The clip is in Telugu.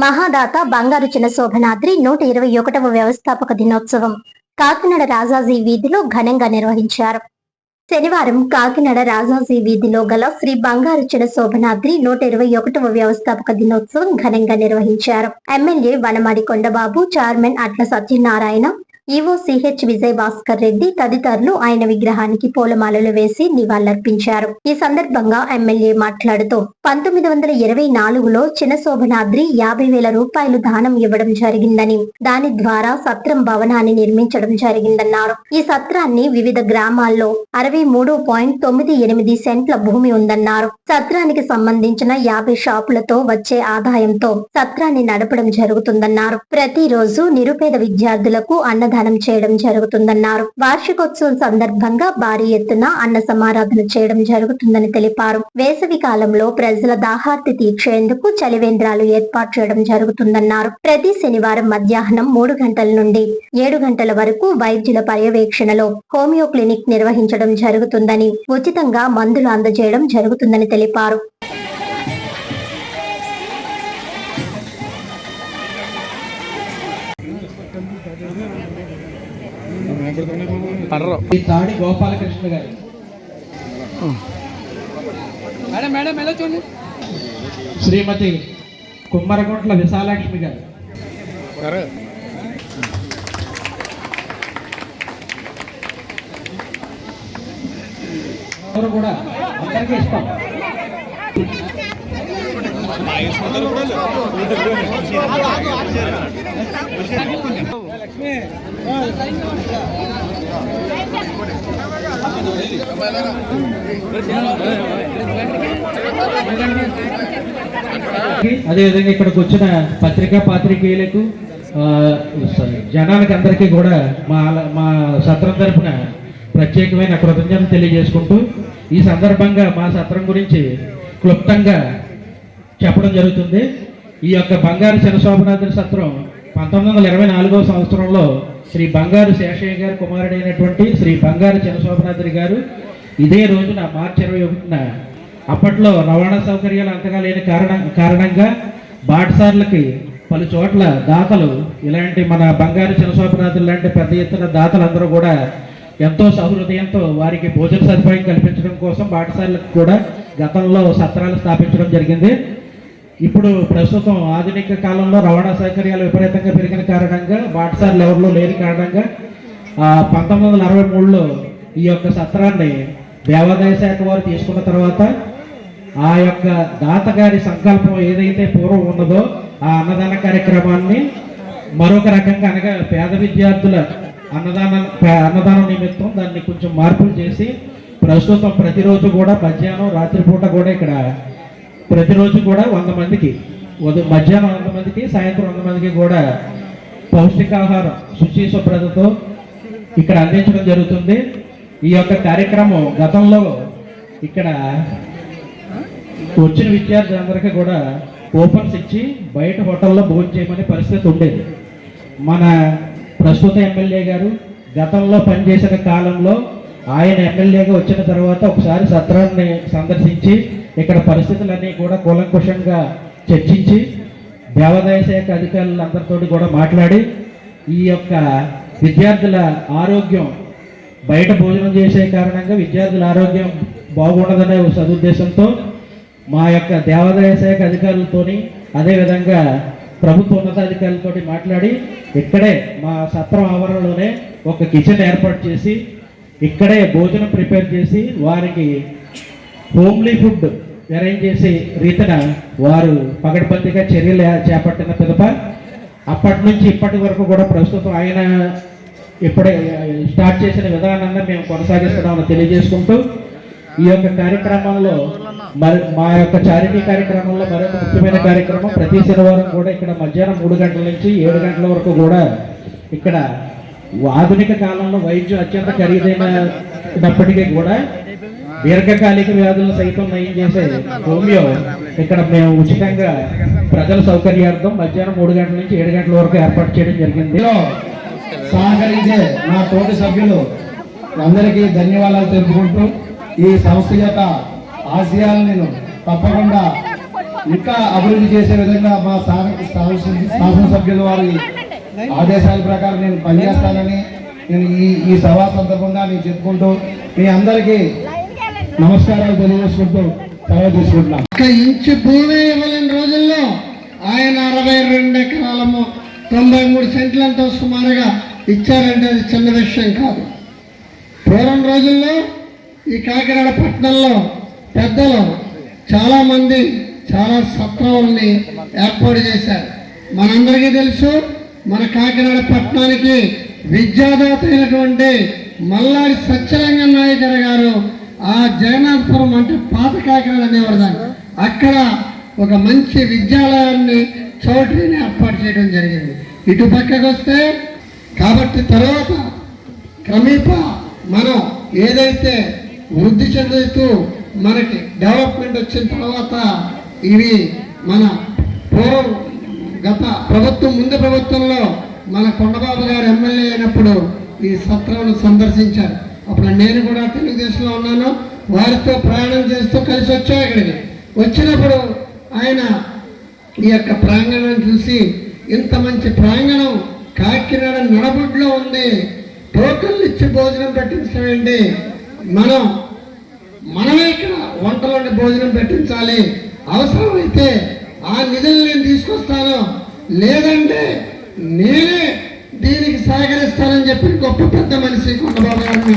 మహాదాత బంగారు చినశోభనాద్రి 121వ వ్యవస్థాపక దినోత్సవం కాకినాడ రాజాజీ వీధిలో ఘనంగా నిర్వహించారు. శనివారం కాకినాడ రాజాజీ వీధిలో గల శ్రీ బంగారు చినశోభనాద్రి 121వ వ్యవస్థాపక దినోత్సవం ఘనంగా నిర్వహించారు. ఎమ్మెల్యే వనమాడి కొండబాబు, చైర్మన్ అట్ల సత్యనారాయణ, ఈవో సిహెచ్ విజయ్ భాస్కర్ రెడ్డి తదితరులు ఆయన విగ్రహానికి పూలమాలలు వేసి నివాళులర్పించారు. ఈ సందర్భంగా ఎమ్మెల్యే మాట్లాడుతూ 1924లో చినశోభనాద్రి 50,000 రూపాయలు దానం ఇవ్వడం జరిగిందని, దాని ద్వారా సత్రం భవనాన్ని నిర్మించడం జరిగిందన్నారు. ఈ సత్రాన్ని వివిధ గ్రామాల్లో 63.98 సెంట్ల భూమి ఉందన్నారు. సత్రానికి సంబంధించిన 50 షాపులతో వచ్చే ఆదాయంతో సత్రాన్ని నడపడం జరుగుతుందన్నారు. ప్రతిరోజు నిరుపేద విద్యార్థులకు అన్నదానం చేయడం జరుగుతుందన్నారు. వార్షికోత్సవం సందర్భంగా భారీ ఎత్తున అన్న సమారాధన చేయడం జరుగుతుందని తెలిపారు. వేసవి కాలంలో ప్రజల దాహార్తి తీర్చేందుకు చలివేంద్రాలు ఏర్పాటు చేయడం జరుగుతుందన్నారు. ప్రతి శనివారం మధ్యాహ్నం 3 గంటల నుండి 7 గంటల వరకు వైద్యుల పర్యవేక్షణలో హోమియో క్లినిక్ నిర్వహించడం జరుగుతుందని, ఉచితంగా మందులు అందజేయడం జరుగుతుందని తెలిపారు. తాడి గోపాలకృష్ణ గారు, శ్రీమతి కుమ్మరగుంట్ల విశాలక్ష్మి గారు, ఎవరు కూడా అందరికీ ఇష్టం. అదేవిధంగా ఇక్కడికి వచ్చిన పత్రికా పాత్రికేయులకు, జనానికి అందరికీ కూడా మా సత్రం తరపున ప్రత్యేకమైన కృతజ్ఞతలు తెలియజేసుకుంటూ, ఈ సందర్భంగా మా సత్రం గురించి క్లుప్తంగా చెప్పడం జరుగుతుంది. ఈ యొక్క బంగారు చినశోభనాద్రి సత్రం 1924వ సంవత్సరంలో శ్రీ బంగారు శేషయ్య గారి కుమారుడైనటువంటి శ్రీ బంగారు చినశోభనాద్రి గారు ఇదే రోజున మార్చి 21న, అప్పట్లో రవాణా సౌకర్యాలు అంతగా లేని కారణంగా బాటసార్లకి పలు చోట్ల దాతలు, ఇలాంటి మన బంగారు చినశోభనాద్రి లాంటి పెద్ద ఎత్తున దాతలందరూ కూడా ఎంతో సహృదయంతో వారికి భోజన సదుపాయం కల్పించడం కోసం బాటసార్లకు కూడా గతంలో సత్రాలు స్థాపించడం జరిగింది. ఇప్పుడు ప్రస్తుతం ఆధునిక కాలంలో రవాణా సౌకర్యాలు విపరీతంగా పెరిగిన కారణంగా బాటసార్లు ఎవరిలో లేని కారణంగా 1963లో ఈ యొక్క సత్రాన్ని దేవాదాయ శాఖ వారు తీసుకున్న తర్వాత ఆ యొక్క దాతగారి సంకల్పం ఏదైతే పూర్వం ఉన్నదో ఆ అన్నదాన కార్యక్రమాన్ని మరొక రకంగా, అనగా పేద విద్యార్థుల అన్నదానం నిమిత్తం దాన్ని కొంచెం మార్పులు చేసి ప్రస్తుతం ప్రతిరోజు కూడా మధ్యాహ్నం, రాత్రిపూట కూడా ఇక్కడ ప్రతిరోజు కూడా 100 మందికి, మధ్యాహ్నం 100 మందికి, సాయంత్రం 100 మందికి కూడా పౌష్టికాహారం శుచి శుభ్రతతో ఇక్కడ అందించడం జరుగుతుంది. ఈ యొక్క కార్యక్రమం గతంలో ఇక్కడ వచ్చిన విద్యార్థులందరికీ కూడా కూపన్స్ ఇచ్చి బయట హోటల్లో భోజనం చేయమనే పరిస్థితి ఉండేది. మన ప్రస్తుత ఎమ్మెల్యే గారు గతంలో పనిచేసిన కాలంలో ఆయన ఎమ్మెల్యేగా వచ్చిన తర్వాత ఒకసారి సత్రాన్ని సందర్శించి ఇక్కడ పరిస్థితులన్నీ కూడా కూలంకుషంగా చర్చించి దేవాదాయ శాఖ అధికారులందరితో కూడా మాట్లాడి ఈ యొక్క విద్యార్థుల ఆరోగ్యం, బయట భోజనం చేసే కారణంగా విద్యార్థుల ఆరోగ్యం బాగుండదనే సదుద్దేశంతో మా యొక్క దేవాదాయ శాఖ అధికారులతోని, అదేవిధంగా ప్రభుత్వ ఉన్నతాధికారులతో మాట్లాడి ఇక్కడే మా సత్రం ఆవరణలోనే ఒక కిచెన్ ఏర్పాటు చేసి ఇక్కడే భోజనం ప్రిపేర్ చేసి వారికి హోమ్లీ ఫుడ్ అరేంజ్ చేసే రీతిన వారు పగడ్బందీగా చర్యలు చేపట్టిన పిదప అప్పటి నుంచి ఇప్పటి వరకు కూడా ప్రస్తుతం ఆయన ఇప్పుడే స్టార్ట్ చేసిన విధానాన్ని మేము కొనసాగిస్తున్నామని తెలియజేసుకుంటూ, ఈ యొక్క కార్యక్రమంలో మా యొక్క చారిటీ కార్యక్రమంలో మరొక ముఖ్యమైన కార్యక్రమం ప్రతి శనివారం కూడా ఇక్కడ మధ్యాహ్నం 3 గంటల నుంచి 7 గంటల వరకు కూడా ఇక్కడ ఆధునిక కాలంలో వైద్యం అత్యంత ఖరీదైనప్పటికీ కూడా దీర్ఘకాలిక వ్యాధులను సైతం నయం చేసే హోమియో ఇక్కడ మేము ఉచితంగా ప్రజల సౌకర్యార్థం మధ్యాహ్నం 3 గంటల నుంచి 7 గంటల వరకు ఏర్పాటు చేయడం జరిగింది. సహకరించే నా తోటి సభ్యులు అందరికీ ధన్యవాదాలు తెలుపుకుంటూ, ఈ సంస్థ యొక్క ఆశయాలను నేను తప్పకుండా ఇంకా అభివృద్ధి చేసే విధంగా మా శాసనసభ్యుల వారి ఆదేశాల ప్రకారం నేను పనిచేస్తానని నేను ఈ సభా సందర్భంగా నేను చెప్పుకుంటూ మీ అందరికీ నమస్కారాలు తెలియజేసుకుంటూ సెలవు తీసుకుంటున్నాను. ఒక ఇంచు భూమి ఇవ్వలేని రోజుల్లో ఆయన 62 ఎకరాలము 93 సెంట్లంతో సుమారుగా ఇచ్చారంటే అది చిన్న విషయం కాదు. పూర్వం రోజుల్లో ఈ కాకినాడ పట్టణంలో పెద్దలు చాలామంది చాలా సత్రాలని ఏర్పాటు చేశారు. మనందరికీ తెలుసు, మన కాకినాడ పట్టణానికి విద్యాదాత అయినటువంటి మల్లాడి సత్యరంగ నాయకర్ గారు ఆ జగన్నాథపురం అంటే పాత కాకినాడ అనేవారు దాన్ని, అక్కడ ఒక మంచి విద్యాలయాన్ని చౌటరీని ఏర్పాటు చేయడం జరిగింది. ఇటు పక్కకు వస్తే కాబట్టి తర్వాత క్రమేపా మనం ఏదైతే వృద్ధి చెందుతూ మనకి డెవలప్మెంట్ వచ్చిన తర్వాత ఇవి మన పూర్వం గత ప్రభుత్వం ముందు ప్రభుత్వంలో మన కొండబాబు గారు ఎమ్మెల్యే అయినప్పుడు ఈ సత్రాలను సందర్శించారు. అప్పుడు నేను కూడా తెలుగుదేశంలో ఉన్నాను, వారితో ప్రయాణం చేస్తూ కలిసి వచ్చా. ఇక్కడికి వచ్చినప్పుడు ఆయన ఈ యొక్క ప్రాంగణాన్ని చూసి ఇంత మంచి ప్రాంగణం కాకినాడ నడబొడ్లో ఉంది, టోకన్లు ఇచ్చి భోజనం పెట్టించడం ఏంటి, మనమే ఇక్కడ వంటలోని భోజనం పెట్టించాలి, అవసరమైతే ఆ నిధులు నేను తీసుకొస్తాను, లేదంటే నేనే దీనికి సహకరిస్తానని చెప్పి గొప్ప పెద్ద మనిషి కొండబాబు గారిని